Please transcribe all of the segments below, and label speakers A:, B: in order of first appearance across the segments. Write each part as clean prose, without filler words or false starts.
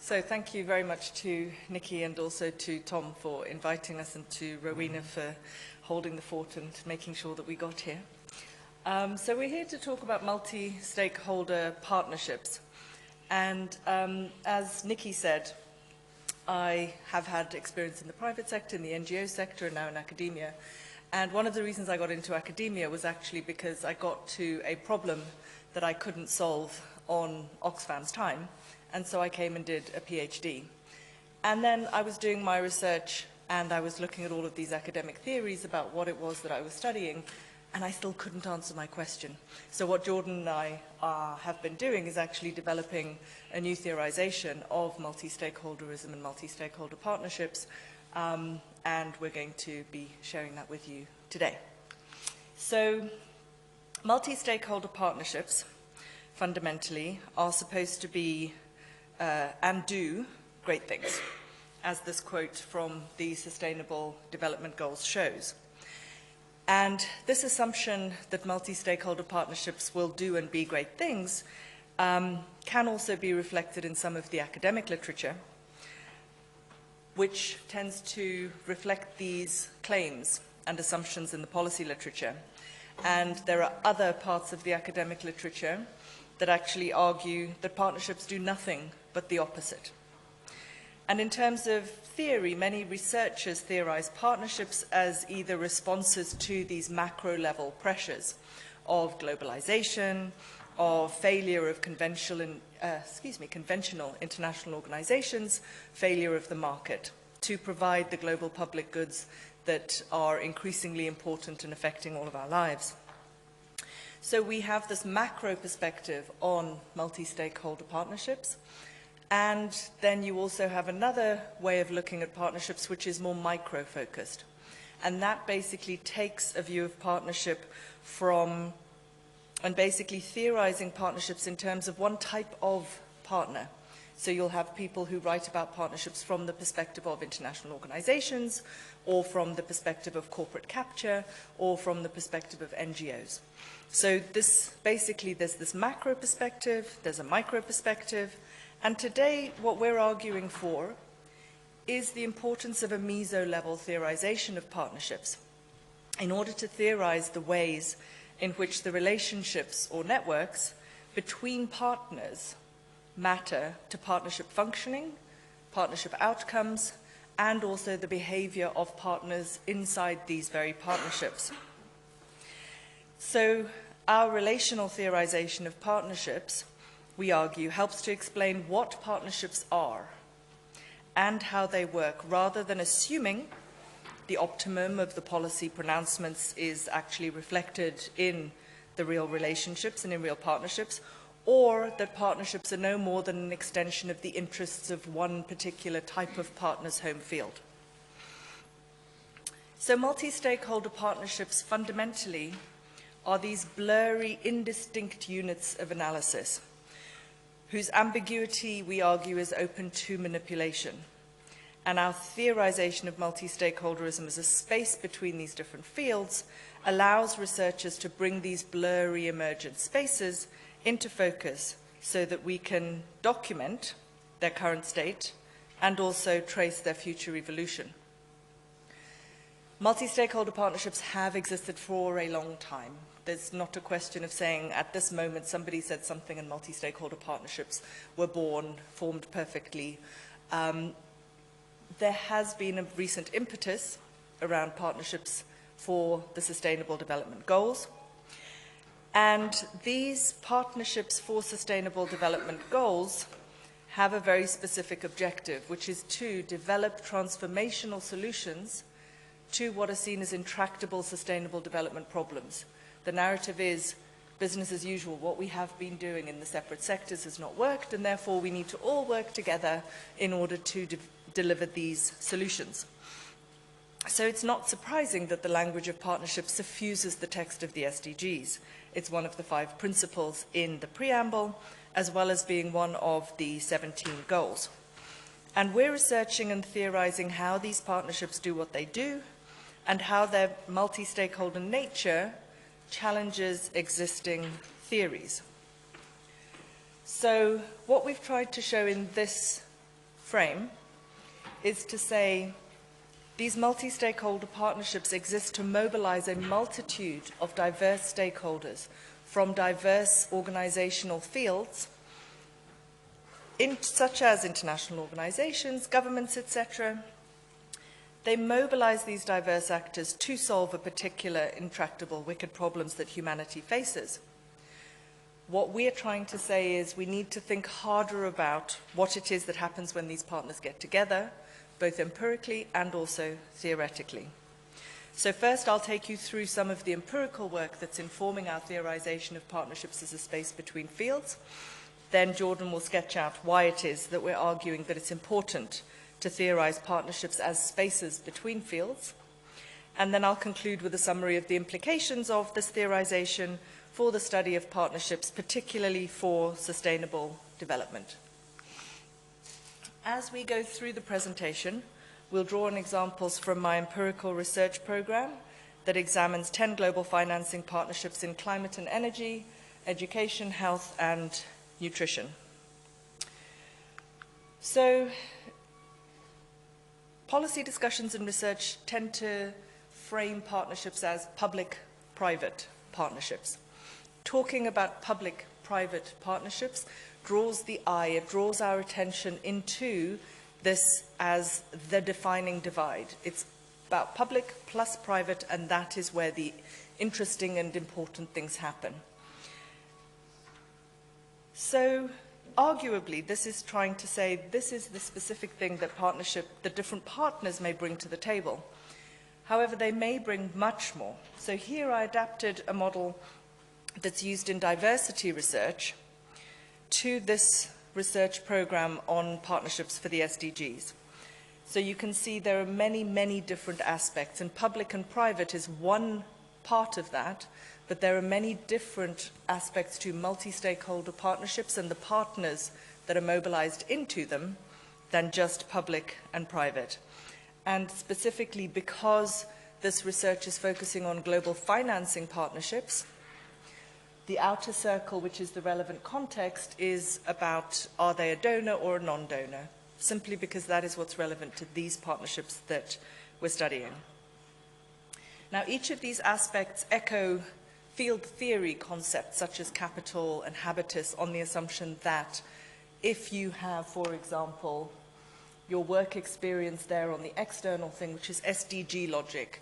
A: So thank you very much to Nikki and also to Tom for inviting us, and to Rowena for holding the fort and making sure that we got here. So we're here to talk about multi-stakeholder partnerships. And as Nikki said, I have had experience in the private sector, in the NGO sector, and now in academia. And one of the reasons I got into academia was actually because I got to a problem that I couldn't solve on Oxfam's time. And so I came and did a PhD. And then I was doing my research, and I was looking at all of these academic theories about what it was that I was studying, and I still couldn't answer my question. So what Jordan and I have been doing is actually developing a new theorization of multi-stakeholderism and multi-stakeholder partnerships, and we're going to be sharing that with you today. So multi-stakeholder partnerships, fundamentally, are supposed to be and do great things, as this quote from the Sustainable Development Goals shows. And this assumption that multi-stakeholder partnerships will do and be great things can also be reflected in some of the academic literature, which tends to reflect these claims and assumptions in the policy literature. And there are other parts of the academic literature that actually argue that partnerships do nothing but the opposite. And in terms of theory, many researchers theorize partnerships as either responses to these macro-level pressures of globalization, of failure of conventional international organizations, failure of the market to provide the global public goods that are increasingly important and affecting all of our lives. So we have this macro perspective on multi-stakeholder partnerships, and then you also have another way of looking at partnerships which is more micro-focused. And that basically takes a view of partnership from, and basically theorizing partnerships in terms of one type of partner. So you'll have people who write about partnerships from the perspective of international organizations, or from the perspective of corporate capture, or from the perspective of NGOs. So basically there's this macro perspective, there's a micro perspective, and today what we're arguing for is the importance of a meso-level theorization of partnerships in order to theorize the ways in which the relationships or networks between partners matter to partnership functioning, partnership outcomes, and also the behavior of partners inside these very partnerships. So our relational theorization of partnerships, we argue, helps to explain what partnerships are and how they work, rather than assuming the optimum of the policy pronouncements is actually reflected in the real relationships and in real partnerships, or that partnerships are no more than an extension of the interests of one particular type of partner's home field. So multi-stakeholder partnerships fundamentally are these blurry, indistinct units of analysis, whose ambiguity, we argue, is open to manipulation. And our theorization of multi-stakeholderism as a space between these different fields allows researchers to bring these blurry emergent spaces into focus so that we can document their current state and also trace their future evolution. Multi-stakeholder partnerships have existed for a long time. There's not a question of saying at this moment somebody said something and multi-stakeholder partnerships were born, formed perfectly. There has been a recent impetus around partnerships for the Sustainable Development Goals. And these partnerships for Sustainable Development Goals have a very specific objective, which is to develop transformational solutions to what are seen as intractable sustainable development problems. The narrative is business as usual. What we have been doing in the separate sectors has not worked, and therefore we need to all work together in order to deliver these solutions. So it's not surprising that the language of partnership suffuses the text of the SDGs. It's one of the 5 principles in the preamble, as well as being one of the 17 goals. And we're researching and theorizing how these partnerships do what they do, and how their multi-stakeholder nature challenges existing theories. So what we've tried to show in this frame is to say these multi-stakeholder partnerships exist to mobilize a multitude of diverse stakeholders from diverse organizational fields, such as international organizations, governments, etc. They mobilize these diverse actors to solve a particular intractable, wicked problems that humanity faces. What we're trying to say is we need to think harder about what it is that happens when these partners get together, both empirically and also theoretically. So first, I'll take you through some of the empirical work that's informing our theorization of partnerships as a space between fields. Then Jordan will sketch out why it is that we're arguing that it's important to theorize partnerships as spaces between fields. And then I'll conclude with a summary of the implications of this theorization for the study of partnerships, particularly for sustainable development. As we go through the presentation, we'll draw on examples from my empirical research program that examines 10 global financing partnerships in climate and energy, education, health, and nutrition. So, policy discussions and research tend to frame partnerships as public-private partnerships. Talking about public-private partnerships draws the eye, it draws our attention into this as the defining divide. It's about public plus private, and that is where the interesting and important things happen. So, arguably, this is trying to say this is the specific thing that different partners may bring to the table. However, they may bring much more. So here I adapted a model that's used in diversity research to this research program on partnerships for the SDGs. So you can see there are many, many different aspects, and public and private is one part of that, but there are many different aspects to multi-stakeholder partnerships and the partners that are mobilized into them than just public and private. And specifically because this research is focusing on global financing partnerships, the outer circle, which is the relevant context, is about are they a donor or a non-donor, simply because that is what's relevant to these partnerships that we're studying. Now, each of these aspects echo field theory concepts such as capital and habitus on the assumption that if you have, for example, your work experience there on the external thing, which is SDG logic,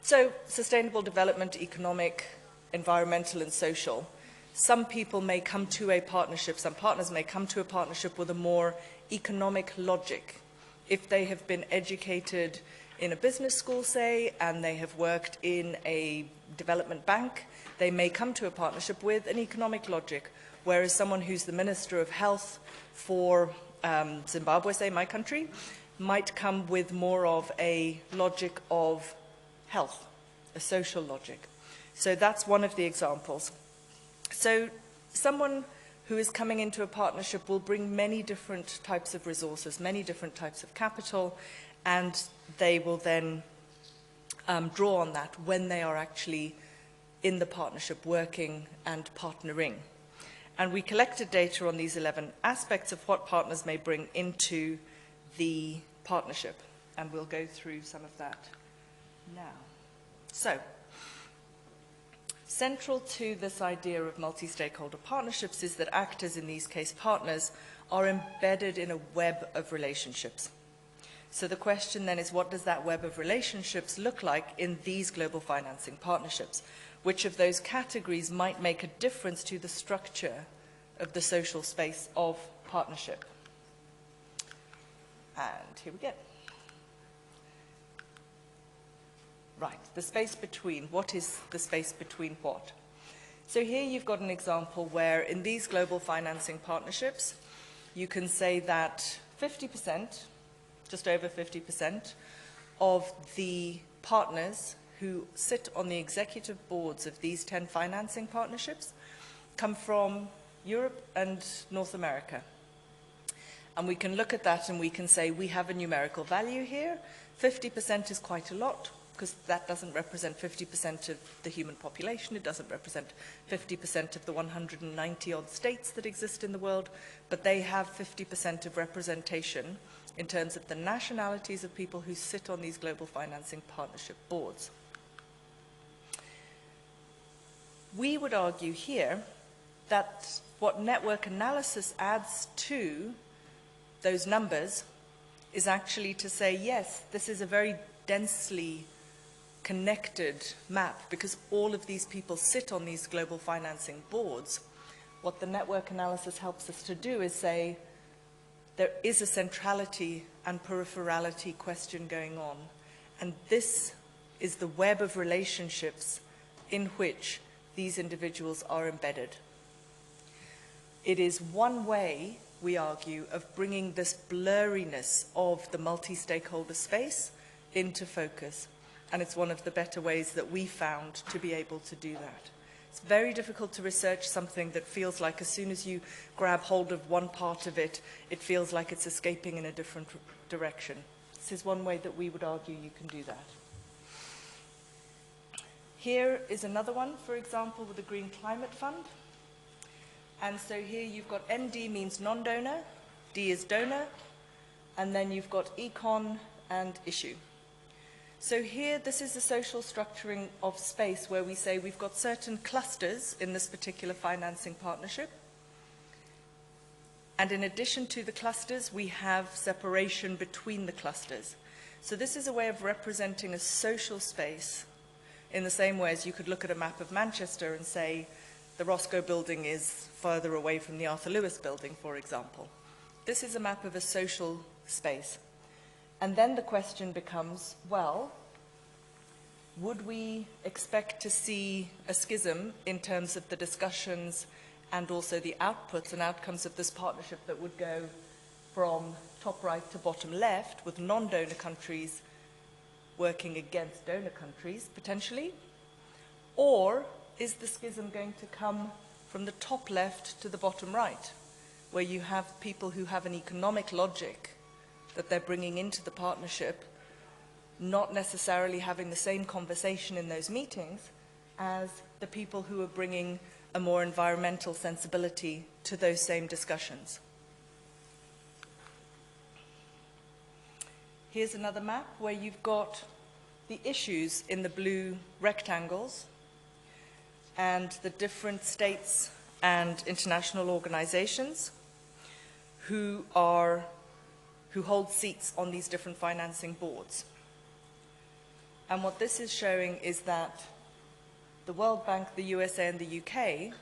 A: so sustainable development, economic, environmental and social, some people may come to a partnership, some partners may come to a partnership with a more economic logic. If they have been educated in a business school, say, and they have worked in a development bank, they may come to a partnership with an economic logic, whereas someone who's the Minister of Health for Zimbabwe, say, my country, might come with more of a logic of health, a social logic. So that's one of the examples. So someone who is coming into a partnership will bring many different types of resources, many different types of capital, and they will then draw on that when they are actually in the partnership working and partnering. And we collected data on these 11 aspects of what partners may bring into the partnership, and we'll go through some of that now. So, central to this idea of multi-stakeholder partnerships is that actors, in these case partners, are embedded in a web of relationships. So the question then is, what does that web of relationships look like in these global financing partnerships? Which of those categories might make a difference to the structure of the social space of partnership? And here we go. Right, the space between. What is the space between what? So here you've got an example where in these global financing partnerships, you can say that 50%, just over 50%, of the partners who sit on the executive boards of these 10 financing partnerships come from Europe and North America. And we can look at that and we can say we have a numerical value here. 50% is quite a lot, because that doesn't represent 50% of the human population, it doesn't represent 50% of the 190 odd states that exist in the world, but they have 50% of representation in terms of the nationalities of people who sit on these global financing partnership boards. We would argue here that what network analysis adds to those numbers is actually to say, yes, this is a very densely connected map because all of these people sit on these global financing boards. What the network analysis helps us to do is say there is a centrality and peripherality question going on, and this is the web of relationships in which these individuals are embedded. It is one way, we argue, of bringing this blurriness of the multi-stakeholder space into focus. And it's one of the better ways that we found to be able to do that. It's very difficult to research something that feels like as soon as you grab hold of one part of it, it feels like it's escaping in a different direction. This is one way that we would argue you can do that. Here is another one, for example, with the Green Climate Fund. And so here you've got ND means non-donor, D is donor, and then you've got econ and issue. So here, this is the social structuring of space where we say we've got certain clusters in this particular financing partnership. And in addition to the clusters, we have separation between the clusters. So this is a way of representing a social space in the same way as you could look at a map of Manchester and say the Roscoe building is further away from the Arthur Lewis building, for example. This is a map of a social space. And then the question becomes, well, would we expect to see a schism in terms of the discussions and also the outputs and outcomes of this partnership that would go from top right to bottom left, with non-donor countries working against donor countries, potentially? Or is the schism going to come from the top left to the bottom right, where you have people who have an economic logic that they're bringing into the partnership, not necessarily having the same conversation in those meetings as the people who are bringing a more environmental sensibility to those same discussions? Here's another map where you've got the issues in the blue rectangles and the different states and international organizations who hold seats on these different financing boards. And what this is showing is that the World Bank, the USA, and the UK,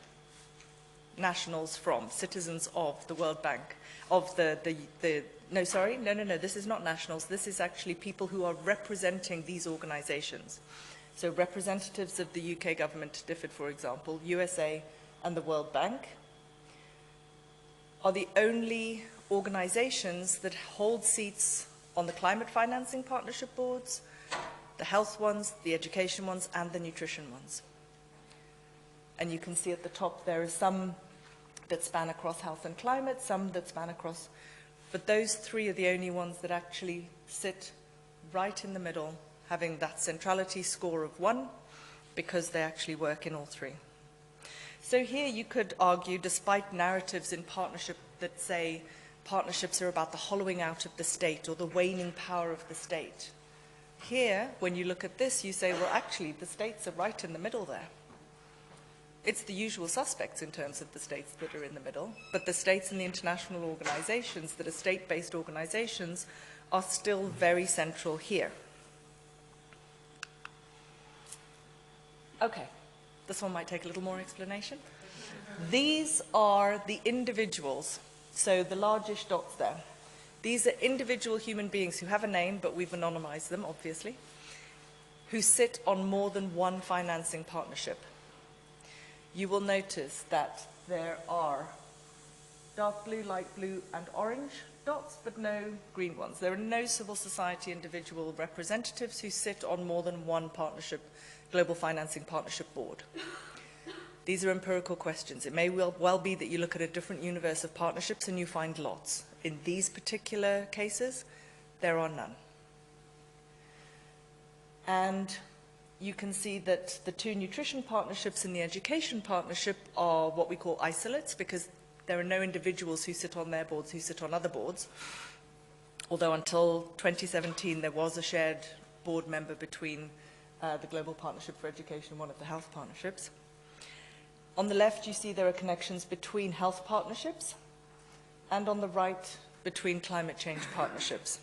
A: nationals from, citizens of the World Bank, of no, this is not nationals. This is actually people who are representing these organizations. So representatives of the UK government, DFID, for example, USA, and the World Bank are the only organizations that hold seats on the climate financing partnership boards, the health ones, the education ones, and the nutrition ones. And you can see at the top there are some that span across health and climate, some that span across, but those three are the only ones that actually sit right in the middle, having that centrality score of 1, because they actually work in all three. So here you could argue, despite narratives in partnership that say partnerships are about the hollowing out of the state or the waning power of the state, here, when you look at this, you say, well, actually, the states are right in the middle there. It's the usual suspects in terms of the states that are in the middle, but the states and the international organizations that are state-based organizations are still very central here. Okay, this one might take a little more explanation. These are the individuals, so the largish dots there. These are individual human beings who have a name, but we've anonymized them, obviously, who sit on more than one financing partnership. You will notice that there are dark blue, light blue, and orange dots, but no green ones. There are no civil society individual representatives who sit on more than one partnership, global financing partnership board. These are empirical questions. It may well be that you look at a different universe of partnerships and you find lots. In these particular cases, there are none. And you can see that the two nutrition partnerships and the education partnership are what we call isolates, because there are no individuals who sit on their boards who sit on other boards. Although until 2017, there was a shared board member between the Global Partnership for Education and one of the health partnerships. On the left, you see there are connections between health partnerships, and on the right, between climate change partnerships.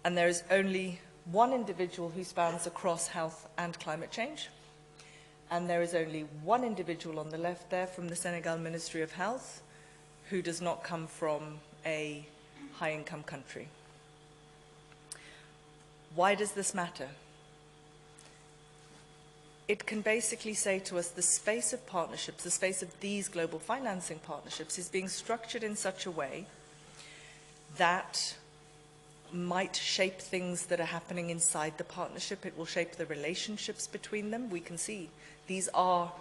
A: And there is only one individual who spans across health and climate change. And there is only one individual on the left there from the Senegal Ministry of Health who does not come from a high-income country. Why does this matter? It can basically say to us the space of partnerships, the space of these global financing partnerships is being structured in such a way that might shape things that are happening inside the partnership. It will shape the relationships between them. We can see these are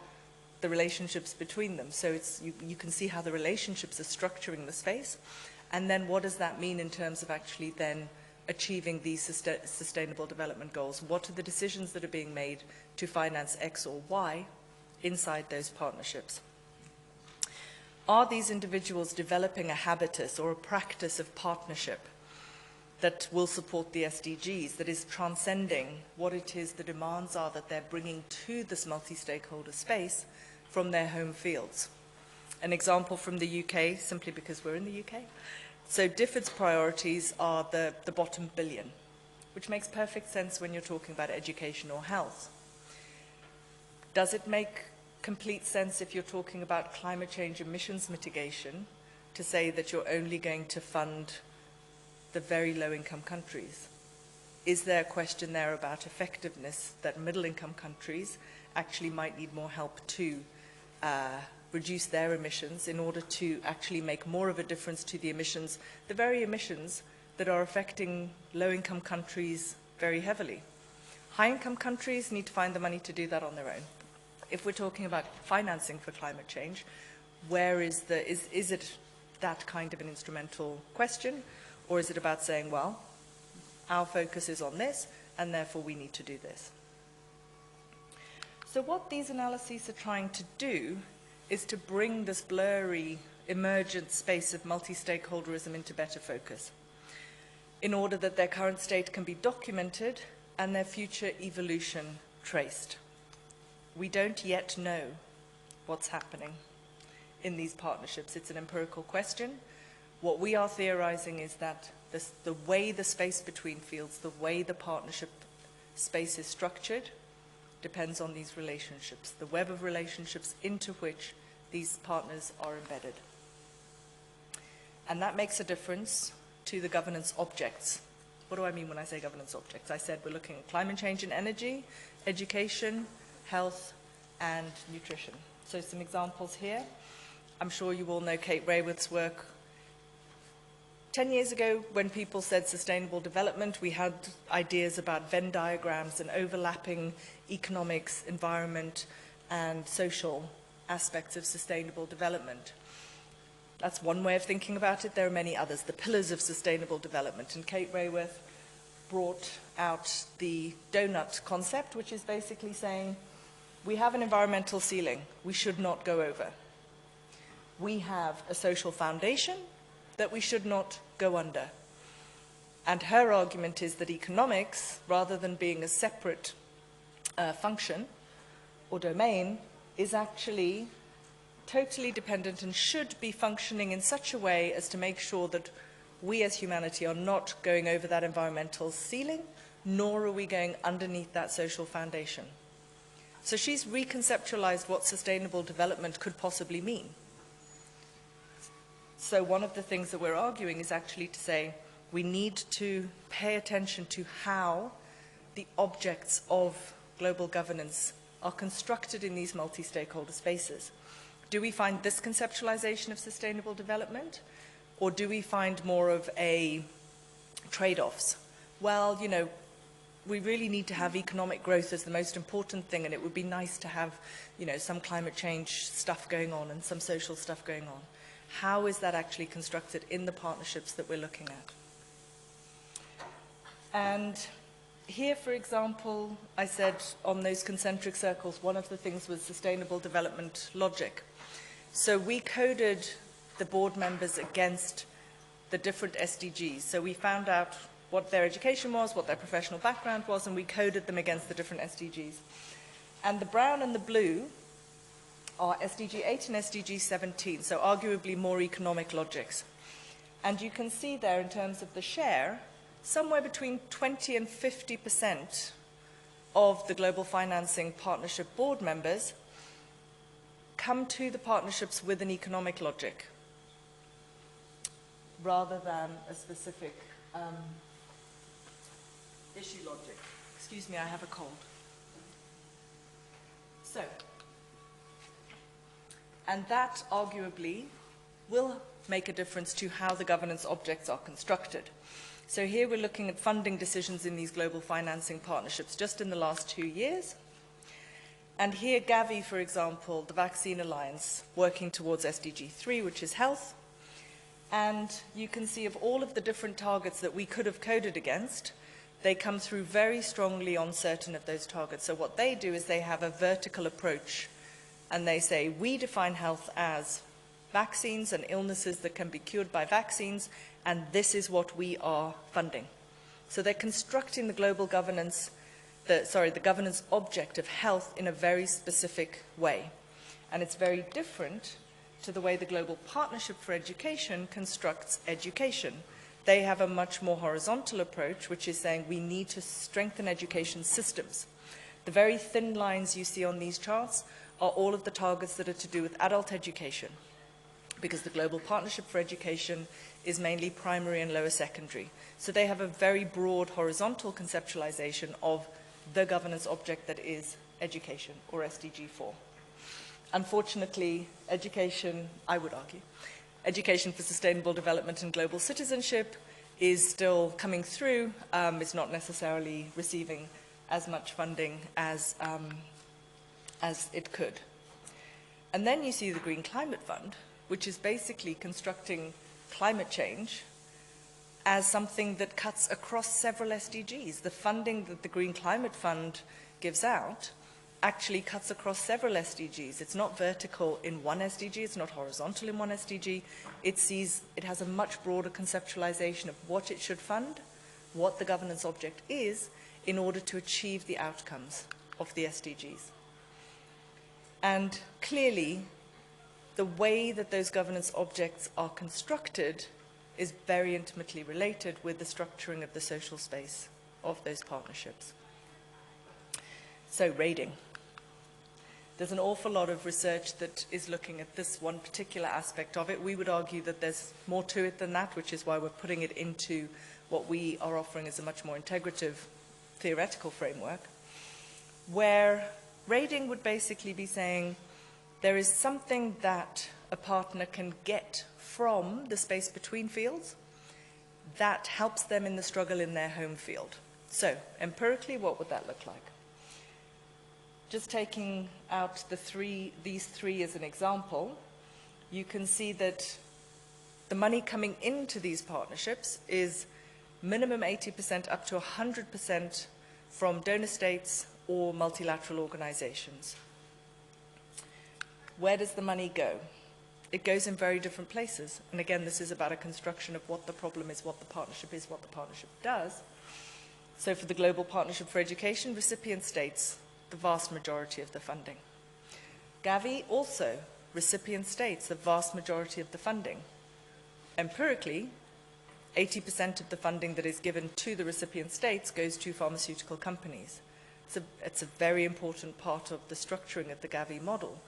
A: the relationships between them. So you can see how the relationships are structuring the space. And then what does that mean in terms of actually then achieving these sustainable development goals? What are the decisions that are being made to finance X or Y inside those partnerships? Are these individuals developing a habitus or a practice of partnership that will support the SDGs, that is transcending what it is the demands are that they're bringing to this multi-stakeholder space from their home fields? An example from the UK, simply because we're in the UK. So DFID's priorities are the bottom billion, which makes perfect sense when you're talking about education or health. Does it make complete sense if you're talking about climate change emissions mitigation to say that you're only going to fund the very low-income countries? Is there a question there about effectiveness, that middle-income countries actually might need more help to reduce their emissions in order to actually make more of a difference to the emissions, the very emissions that are affecting low-income countries very heavily? High-income countries need to find the money to do that on their own. If we're talking about financing for climate change, where is it that kind of an instrumental question? Or is it about saying, well, our focus is on this, and therefore we need to do this? So what these analyses are trying to do is to bring this blurry, emergent space of multi-stakeholderism into better focus, in order that their current state can be documented and their future evolution traced. We don't yet know what's happening in these partnerships. It's an empirical question. What we are theorizing is that the way the space between fields, the way the partnership space is structured, depends on these relationships, the web of relationships into which these partners are embedded. And that makes a difference to the governance objects. What do I mean when I say governance objects? I said we're looking at climate change and energy, education, health, and nutrition. So some examples here. I'm sure you all know Kate Raworth's work. 10 years ago, when people said sustainable development, we had ideas about Venn diagrams and overlapping economics, environment, and social aspects of sustainable development. That's one way of thinking about it. There are many others, the pillars of sustainable development. And Kate Raworth brought out the donut concept, which is basically saying, we have an environmental ceiling we should not go over. We have a social foundation that we should not go under. And her argument is that economics, rather than being a separate function or domain, is actually totally dependent and should be functioning in such a way as to make sure that we as humanity are not going over that environmental ceiling, nor are we going underneath that social foundation. So she's reconceptualized what sustainable development could possibly mean. So one of the things that we're arguing is actually to say we need to pay attention to how the objects of global governance are constructed in these multi-stakeholder spaces. Do we find this conceptualization of sustainable development, or do we find more of a trade-offs? Well, you know, we really need to have economic growth as the most important thing, and it would be nice to have, you know, some climate change stuff going on and some social stuff going on. How is that actually constructed in the partnerships that we're looking at? And here, for example, I said on those concentric circles, one of the things was sustainable development logic. So we coded the board members against the different SDGs. So we found out what their education was, what their professional background was, and we coded them against the different SDGs. And the brown and the blue are SDG 8 and SDG 17, so arguably more economic logics. And you can see there, in terms of the share, somewhere between 20 and 50% of the Global Financing Partnership board members come to the partnerships with an economic logic, rather than a specific issue logic. Excuse me, I have a cold. So, and that arguably will make a difference to how the governance objects are constructed. So here we're looking at funding decisions in these global financing partnerships just in the last 2 years. And here Gavi, for example, the Vaccine Alliance, working towards SDG 3, which is health. And you can see of all of the different targets that we could have coded against, they come through very strongly on certain of those targets. So what they do is they have a vertical approach, and they say, we define health as vaccines and illnesses that can be cured by vaccines, and this is what we are funding. So they're constructing the global governance, the governance object of health in a very specific way. And it's very different to the way the Global Partnership for Education constructs education. They have a much more horizontal approach, which is saying we need to strengthen education systems. The very thin lines you see on these charts are all of the targets that are to do with adult education, because the Global Partnership for Education is mainly primary and lower secondary. So they have a very broad horizontal conceptualization of the governance object that is education, or SDG 4. Unfortunately, education, I would argue, education for sustainable development and global citizenship is still coming through. It's not necessarily receiving as much funding as it could. And then you see the Green Climate Fund, which is basically constructing climate change as something that cuts across several SDGs. The funding that the Green Climate Fund gives out actually cuts across several SDGs. It's not vertical in one SDG, it's not horizontal in one SDG. It has a much broader conceptualization of what it should fund, what the governance object is, in order to achieve the outcomes of the SDGs. And clearly, the way that those governance objects are constructed is very intimately related with the structuring of the social space of those partnerships. So, rating. There's an awful lot of research that is looking at this one particular aspect of it. We would argue that there's more to it than that, which is why we're putting it into what we are offering as a much more integrative theoretical framework, where rating would basically be saying there is something that a partner can get from the space between fields that helps them in the struggle in their home field. So, empirically, what would that look like? Just taking out these three as an example, you can see that the money coming into these partnerships is minimum 80% up to 100% from donor states or multilateral organizations. Where does the money go? It goes in very different places. And again, this is about a construction of what the problem is, what the partnership is, what the partnership does. So for the Global Partnership for Education, recipient states, the vast majority of the funding. Gavi, also, recipient states, the vast majority of the funding. Empirically, 80% of the funding that is given to the recipient states goes to pharmaceutical companies. It's a very important part of the structuring of the Gavi model.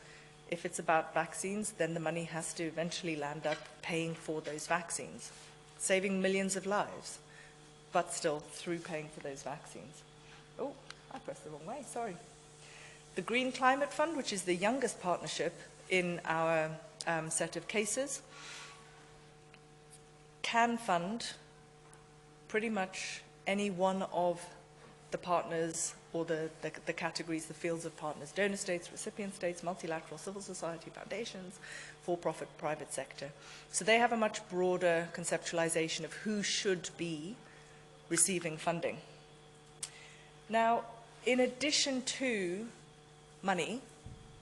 A: If it's about vaccines, then the money has to eventually land up paying for those vaccines, saving millions of lives, but still through paying for those vaccines. Oh, I pressed the wrong way, sorry. The Green Climate Fund, which is the youngest partnership in our set of cases, can fund pretty much any one of the partners or the categories, the fields of partners: donor states, recipient states, multilateral, civil society, foundations, for-profit, private sector. So they have a much broader conceptualization of who should be receiving funding. Now, in addition to money,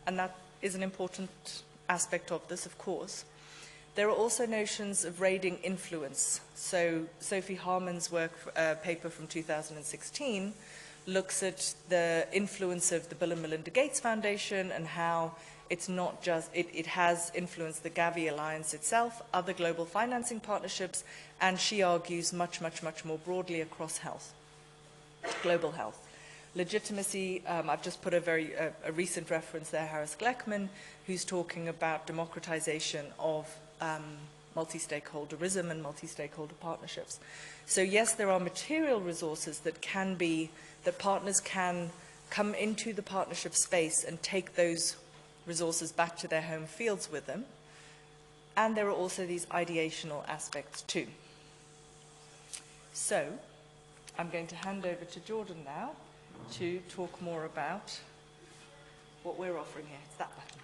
A: and that is an important aspect of this, of course, there are also notions of raiding influence. So Sophie Harmon's work, paper from 2016, looks at the influence of the Bill and Melinda Gates Foundation and how it's not just, it has influenced the Gavi Alliance itself, other global financing partnerships, and she argues much, much, much more broadly across health, global health. Legitimacy, I've just put a recent reference there, Harris Gleckman, who's talking about democratization of multi-stakeholderism and multi-stakeholder partnerships. So yes, there are material resources that that partners can come into the partnership space and take those resources back to their home fields with them. And there are also these ideational aspects too. So I'm going to hand over to Jordan now to talk more about what we're offering here. It's that button.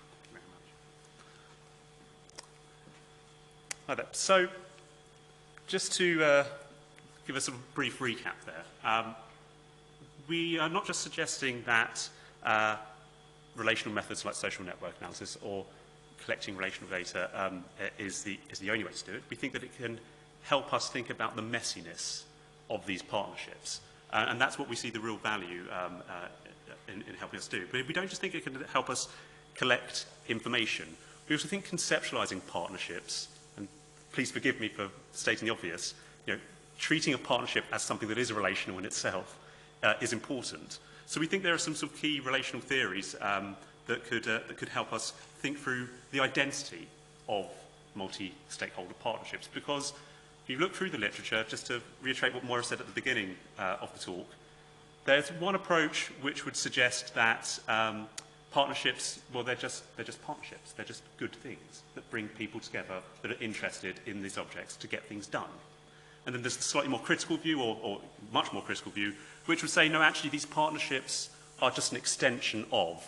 B: Hi there. So, just to give us a brief recap there, we are not just suggesting that relational methods like social network analysis or collecting relational data is the only way to do it. We think that it can help us think about the messiness of these partnerships. And that's what we see the real value in helping us do. But we don't just think it can help us collect information. We also think conceptualizing partnerships, and please forgive me for stating the obvious, treating a partnership as something that is relational in itself is important. So we think there are some sort of key relational theories that could help us think through the identity of multi-stakeholder partnerships. Because if you look through the literature, just to reiterate what Moira said at the beginning of the talk, there's one approach which would suggest that partnerships, well, they're just partnerships. They're just good things that bring people together that are interested in these objects to get things done. And then there's the slightly more critical view, or much more critical view, which would say, no, actually, these partnerships are just an extension of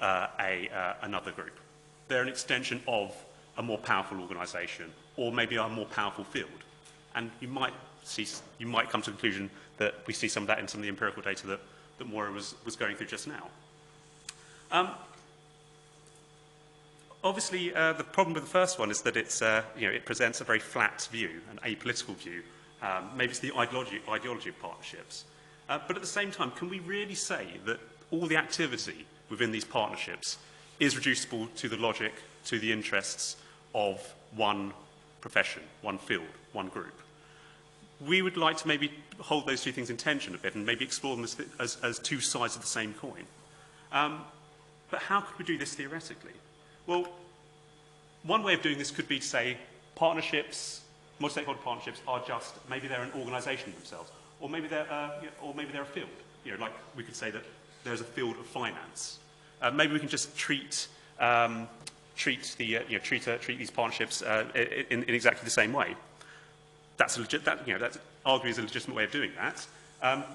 B: another group. They're an extension of a more powerful organisation, or maybe a more powerful field. And you might come to the conclusion that we see some of that in some of the empirical data that Moira was going through just now. Obviously, the problem with the first one is that it presents a very flat view, an apolitical view. Maybe it's the ideology of partnerships. But at the same time, can we really say that all the activity within these partnerships is reducible to the logic, to the interests of one profession, one field, one group? We would like to maybe hold those two things in tension a bit and maybe explore them as two sides of the same coin. But how could we do this theoretically? Well, one way of doing this could be to say partnerships, multi-stakeholder partnerships are just, maybe they're an organisation themselves, or maybe they're a field. Like we could say that there's a field of finance. Maybe we can just treat these partnerships in exactly the same way. That's arguably is a legitimate way of doing that.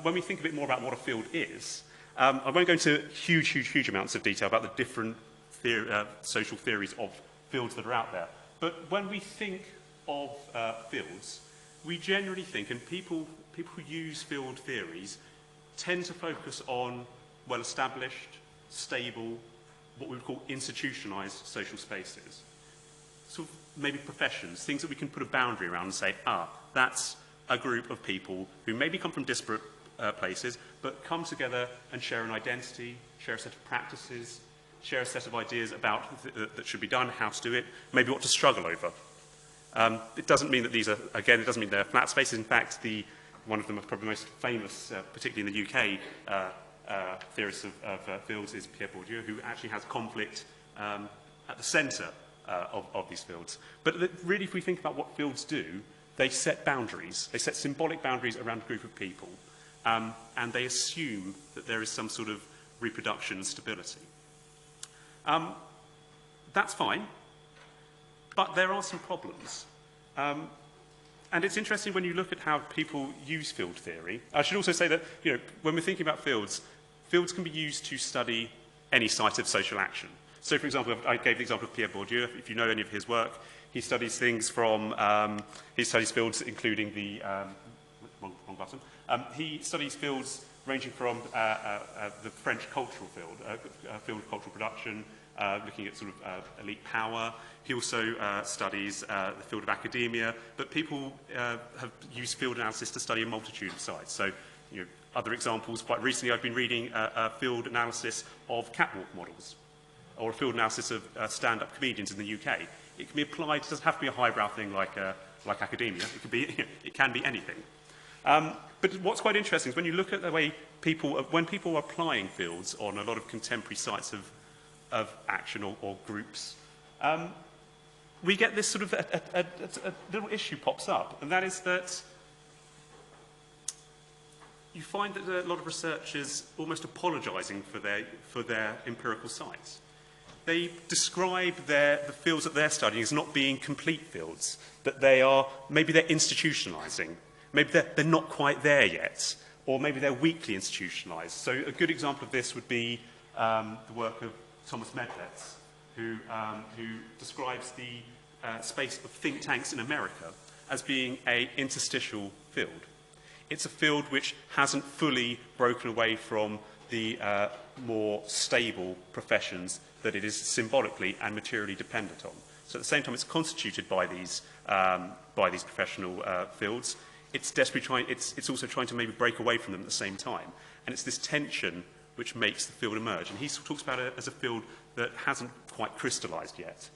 B: When we think a bit more about what a field is, I won't go into huge amounts of detail about the different social theories of fields that are out there. But when we think of fields, we generally think, and people who use field theories tend to focus on well-established, stable, what we would call institutionalized social spaces. Sort of maybe professions, things that we can put a boundary around and say, that's a group of people who maybe come from disparate places, but come together and share an identity, share a set of practices, share a set of ideas about that should be done, how to do it, maybe what to struggle over. It doesn't mean that these are, again, it doesn't mean they're flat spaces. In fact, one of them, probably most famous, particularly in the UK, theorist of fields is Pierre Bourdieu, who actually has conflict at the centre of these fields. But really, if we think about what fields do, they set boundaries. They set symbolic boundaries around a group of people, and they assume that there is some sort of reproduction and stability. That's fine, but there are some problems. And it's interesting when you look at how people use field theory. I should also say that when we're thinking about fields, fields can be used to study any site of social action. So, for example, I gave the example of Pierre Bourdieu. If you know any of his work, he studies things from, he studies fields including the, wrong button. He studies fields ranging from the French cultural field, field of cultural production, looking at sort of elite power. He also studies the field of academia, but people have used field analysis to study a multitude of sites. So, you know, other examples, quite recently I've been reading a field analysis of catwalk models, or a field analysis of stand-up comedians in the UK. It can be applied, it doesn't have to be a highbrow thing like academia, it can be, it can be anything. But what's quite interesting is when you look at the way when people are applying fields on a lot of contemporary sites of action or groups, we get this sort of a little issue pops up, and that is that you find that a lot of researchers almost apologising for their empirical sites. They describe the fields that they're studying as not being complete fields, that maybe they're institutionalising, maybe they're not quite there yet, or maybe they're weakly institutionalised. So a good example of this would be the work of Thomas Medvetz, who describes the space of think tanks in America as being an interstitial field. It's a field which hasn't fully broken away from the more stable professions that it is symbolically and materially dependent on. So at the same time, it's constituted by these professional fields. It's desperately it's also trying to maybe break away from them at the same time. And it's this tension which makes the field emerge. And he talks about it as a field that hasn't quite crystallised yet.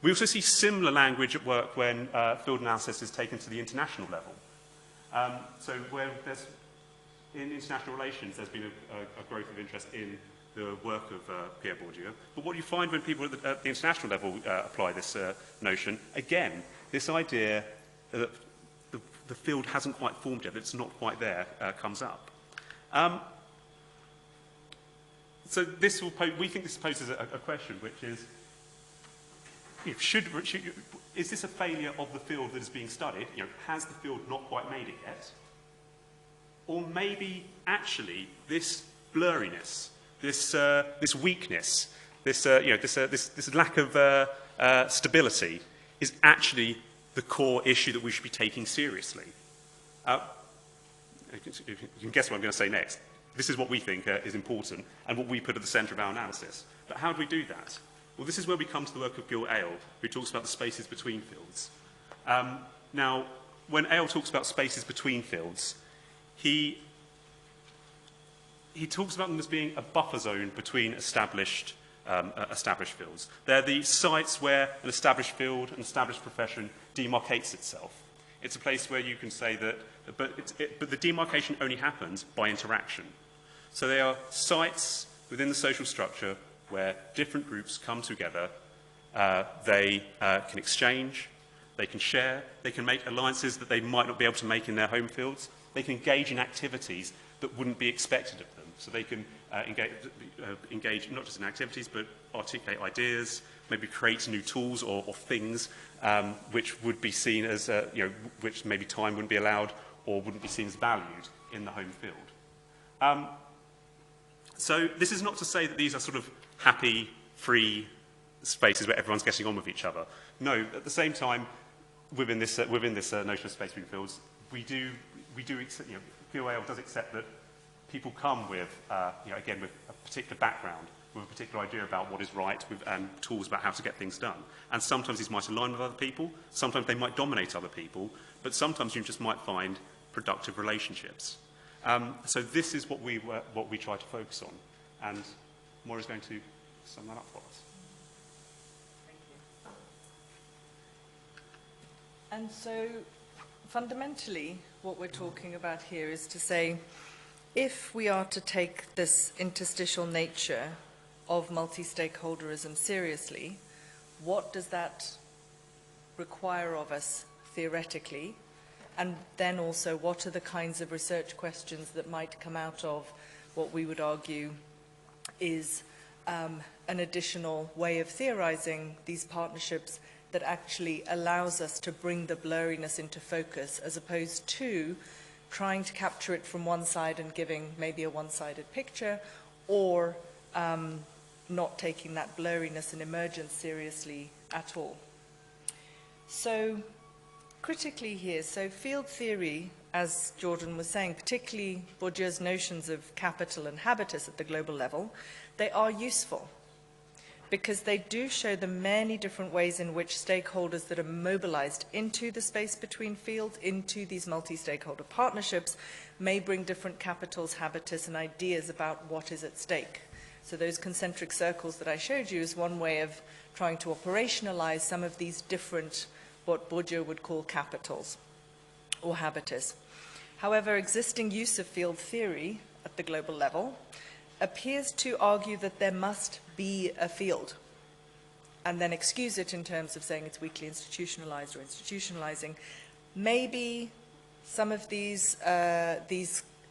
B: We also see similar language at work when field analysis is taken to the international level. So where in international relations, there's been a growth of interest in the work of Pierre Bourdieu. But what you find when people at the international level apply this notion, again, this idea that the field hasn't quite formed yet, that it's not quite there, comes up. So we think this poses a question, which is, is this a failure of the field that is being studied? You know, has the field not quite made it yet? Or maybe actually this blurriness, this weakness, this lack of stability is actually the core issue that we should be taking seriously. You can guess what I'm going to say next. This is what we think is important and what we put at the centre of our analysis. But how do we do that? Well, this is where we come to the work of Gil Ale, who talks about the spaces between fields. Now, when Ale talks about spaces between fields, he talks about them as being a buffer zone between established fields. They're the sites where an established field, an established profession demarcates itself. It's a place where you can say that, but the demarcation only happens by interaction. So they are sites within the social structure where different groups come together, they can exchange, they can share, they can make alliances that they might not be able to make in their home fields, they can engage in activities that wouldn't be expected of them. So they can engage not just in activities, but articulate ideas, maybe create new tools or things which would be seen as, which maybe time wouldn't be allowed or wouldn't be seen as valued in the home field. So this is not to say that these are sort of happy, free spaces where everyone's getting on with each other. No, at the same time, within this notion of space between fields, we do accept, QAL does accept that people come with, again, with a particular background, with a particular idea about what is right, and tools about how to get things done. And sometimes these might align with other people, sometimes they might dominate other people, but sometimes you just might find productive relationships. So this is what we try to focus on. And Moira's going to sum that up for us.
A: Thank you. And so fundamentally, what we're talking about here is to say, if we are to take this interstitial nature of multi-stakeholderism seriously, what does that require of us theoretically? And then also, what are the kinds of research questions that might come out of what we would argue is an additional way of theorizing these partnerships that actually allows us to bring the blurriness into focus, as opposed to trying to capture it from one side and giving maybe a one-sided picture, or not taking that blurriness and emergence seriously at all. So critically here, so field theory, as Jordan was saying, particularly Bourdieu's notions of capital and habitus at the global level, they are useful because they do show the many different ways in which stakeholders that are mobilized into the space between fields, into these multi-stakeholder partnerships, may bring different capitals, habitus, and ideas about what is at stake. So those concentric circles that I showed you is one way of trying to operationalize some of these different, what Bourdieu would call capitals or habitus. However, existing use of field theory at the global level appears to argue that there must be a field, and then excuse it in terms of saying it's weakly institutionalized or institutionalizing. Maybe some of these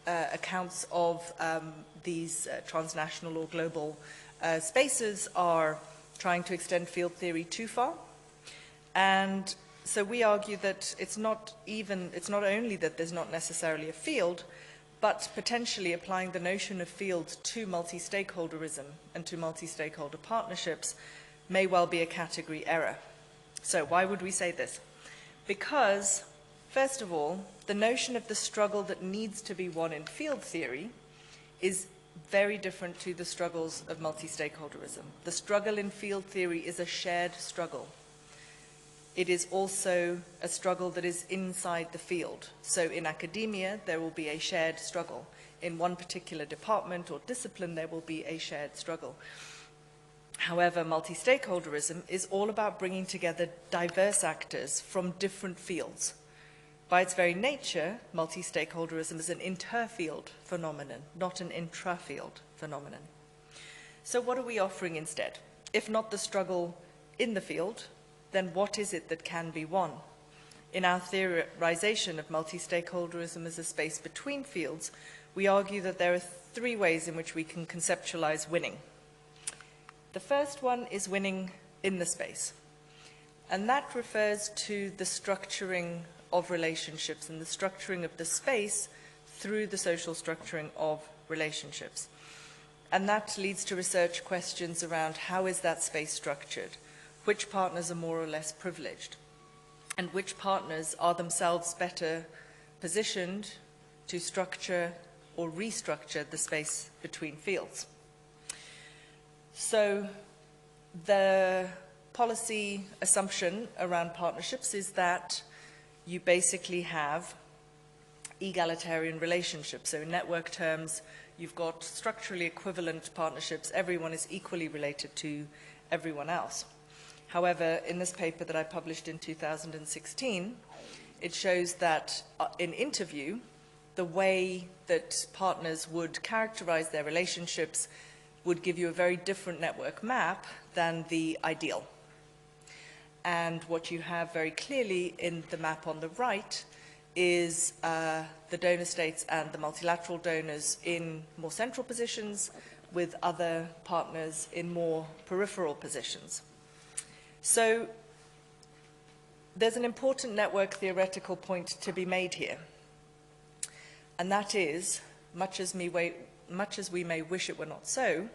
A: accounts of these transnational or global spaces are trying to extend field theory too far. And so we argue that it's not only that there's not necessarily a field, but potentially applying the notion of fields to multi-stakeholderism and to multi-stakeholder partnerships may well be a category error. So why would we say this? Because, first of all, the notion of the struggle that needs to be won in field theory is very different to the struggles of multi-stakeholderism. The struggle in field theory is a shared struggle. It is also a struggle that is inside the field. So in academia, there will be a shared struggle. In one particular department or discipline, there will be a shared struggle. However, multi-stakeholderism is all about bringing together diverse actors from different fields. By its very nature, multi-stakeholderism is an inter-field phenomenon, not an intra-field phenomenon. So what are we offering instead? If not the struggle in the field, then what is it that can be won? In our theorization of multi-stakeholderism as a space between fields, we argue that there are three ways in which we can conceptualize winning. The first one is winning in the space, and that refers to the structuring of relationships and the structuring of the space through the social structuring of relationships. And that leads to research questions around how is that space structured? Which partners are more or less privileged, and which partners are themselves better positioned to structure or restructure the space between fields. So the policy assumption around partnerships is that you basically have egalitarian relationships. So in network terms, you've got structurally equivalent partnerships. Everyone is equally related to everyone else. However, in this paper that I published in 2016, it shows that in interview, the way that partners would characterize their relationships would give you a very different network map than the ideal. And what you have very clearly in the map on the right is the donor states and the multilateral donors in more central positions, with other partners in more peripheral positions. So there's an important network theoretical point to be made here, and that is, much as we may wish it were not so,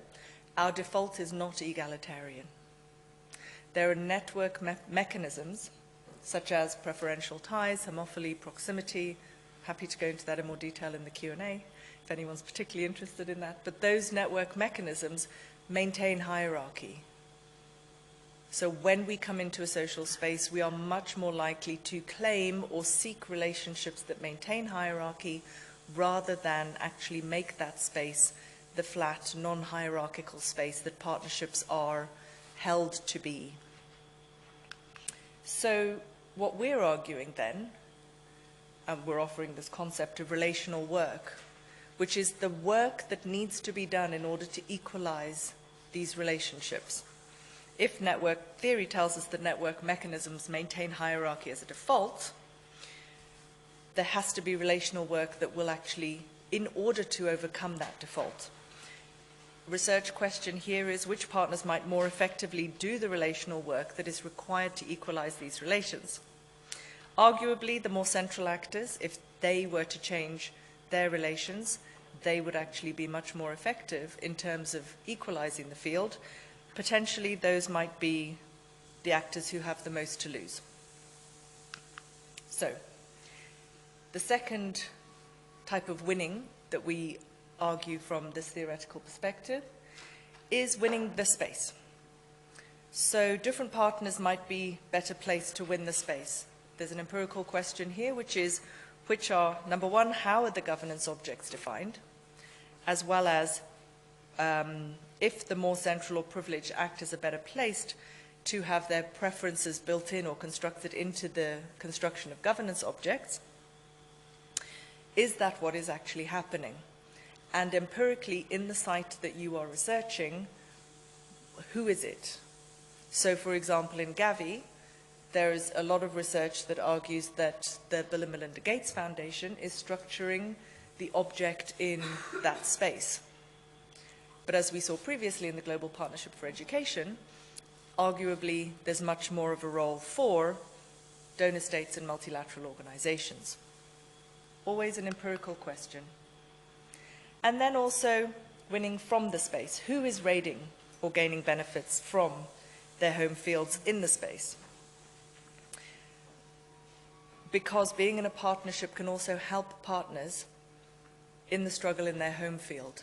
A: our default is not egalitarian. There are network mechanisms, such as preferential ties, homophily, proximity. Happy to go into that in more detail in the Q&A, if anyone's particularly interested in that. But those network mechanisms maintain hierarchy. So when we come into a social space, we are much more likely to claim or seek relationships that maintain hierarchy rather than actually make that space the flat, non-hierarchical space that partnerships are held to be. So what we're arguing then, and we're offering this concept of relational work, which is the work that needs to be done in order to equalize these relationships. If network theory tells us that network mechanisms maintain hierarchy as a default, there has to be relational work that will actually, in order to overcome that default. Research question here is which partners might more effectively do the relational work that is required to equalize these relations. Arguably, the more central actors, if they were to change their relations, they would actually be much more effective in terms of equalizing the field. Potentially, those might be the actors who have the most to lose. So, the second type of winning that we argue from this theoretical perspective is winning the space. So different partners might be better placed to win the space. There's an empirical question here, which is, number one, how are the governance objects defined? As well as if the more central or privileged actors are better placed to have their preferences built in or constructed into the construction of governance objects, is that what is actually happening? And empirically, in the site that you are researching, who is it? So, for example, in Gavi, there is a lot of research that argues that the Bill and Melinda Gates Foundation is structuring the object in that space. But as we saw previously in the Global Partnership for Education, arguably there's much more of a role for donor states and multilateral organizations. Always an empirical question. And then also winning from the space. Who is raiding or gaining benefits from their home fields in the space? Because being in a partnership can also help partners in the struggle in their home field,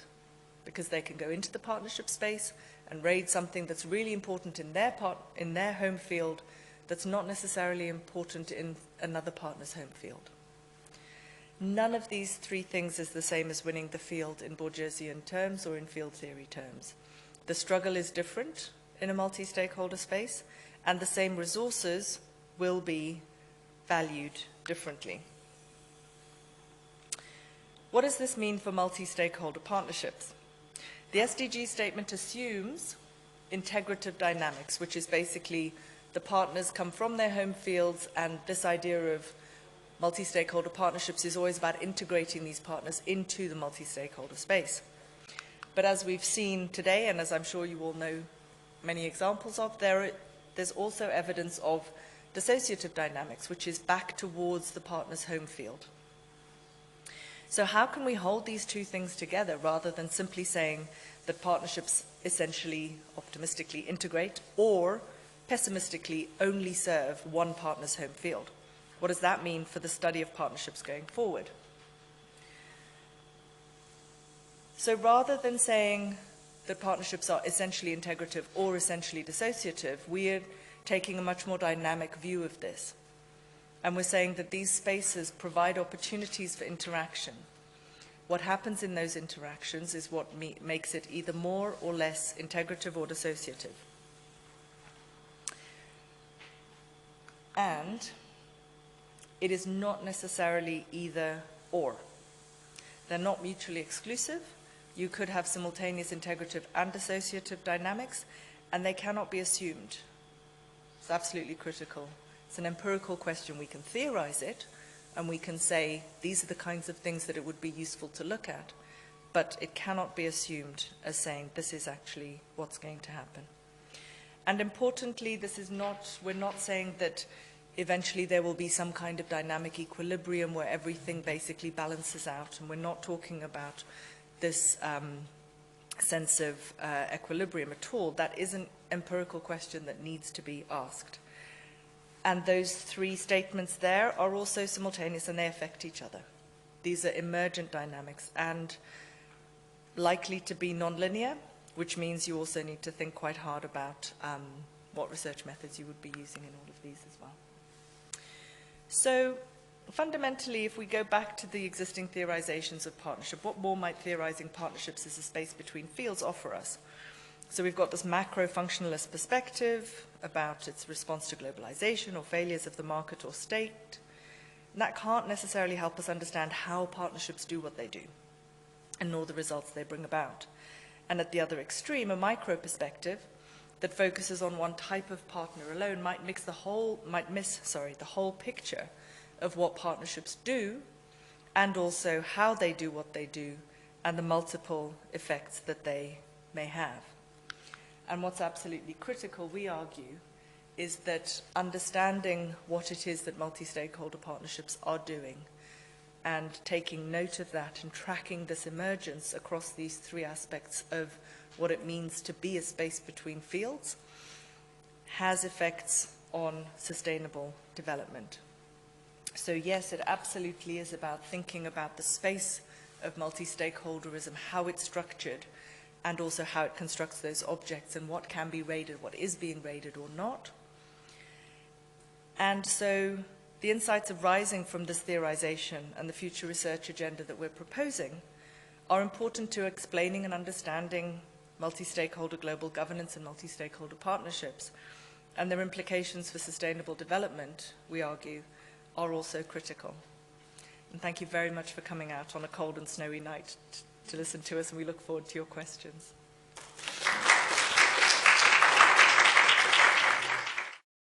A: because they can go into the partnership space and raid something that's really important in their home field that's not necessarily important in another partner's home field. None of these three things is the same as winning the field in Borgesian terms or in field theory terms. The struggle is different in a multi-stakeholder space, and the same resources will be valued differently. What does this mean for multi-stakeholder partnerships? The SDG statement assumes integrative dynamics, which is basically the partners come from their home fields, and this idea of multi-stakeholder partnerships is always about integrating these partners into the multi-stakeholder space. But as we've seen today, and as I'm sure you all know many examples of, there's also evidence of dissociative dynamics, which is back towards the partner's home field. So how can we hold these two things together rather than simply saying that partnerships essentially optimistically integrate or pessimistically only serve one partner's home field? What does that mean for the study of partnerships going forward? So rather than saying that partnerships are essentially integrative or essentially dissociative, we are taking a much more dynamic view of this. And we're saying that these spaces provide opportunities for interaction. What happens in those interactions is what makes it either more or less integrative or dissociative. And it is not necessarily either or. They're not mutually exclusive. You could have simultaneous integrative and dissociative dynamics, and they cannot be assumed. It's absolutely critical. It's an empirical question. We can theorize it, and we can say these are the kinds of things that it would be useful to look at, but it cannot be assumed as saying this is actually what's going to happen. And importantly, we're not saying that eventually there will be some kind of dynamic equilibrium where everything basically balances out, and we're not talking about this sense of equilibrium at all. That is an empirical question that needs to be asked. And those three statements there are also simultaneous, and they affect each other. These are emergent dynamics and likely to be nonlinear, which means you also need to think quite hard about what research methods you would be using in all of these as well. So fundamentally, if we go back to the existing theorizations of partnership, what more might theorizing partnerships as a space between fields offer us? So we've got this macro-functionalist perspective about its response to globalization or failures of the market or state. And that can't necessarily help us understand how partnerships do what they do, and nor the results they bring about. And at the other extreme, a micro-perspective that focuses on one type of partner alone might miss the whole picture of what partnerships do, and also how they do what they do, and the multiple effects that they may have. And what's absolutely critical, we argue, is that understanding what it is that multi-stakeholder partnerships are doing and taking note of that and tracking this emergence across these three aspects of what it means to be a space between fields has effects on sustainable development. So yes, it absolutely is about thinking about the space of multi-stakeholderism, how it's structured, and also how it constructs those objects and what can be rated, what is being rated or not. And so the insights arising from this theorization and the future research agenda that we're proposing are important to explaining and understanding multi-stakeholder global governance and multi-stakeholder partnerships. And their implications for sustainable development, we argue, are also critical. And thank you very much for coming out on a cold and snowy night to listen to us, and we look forward to your questions.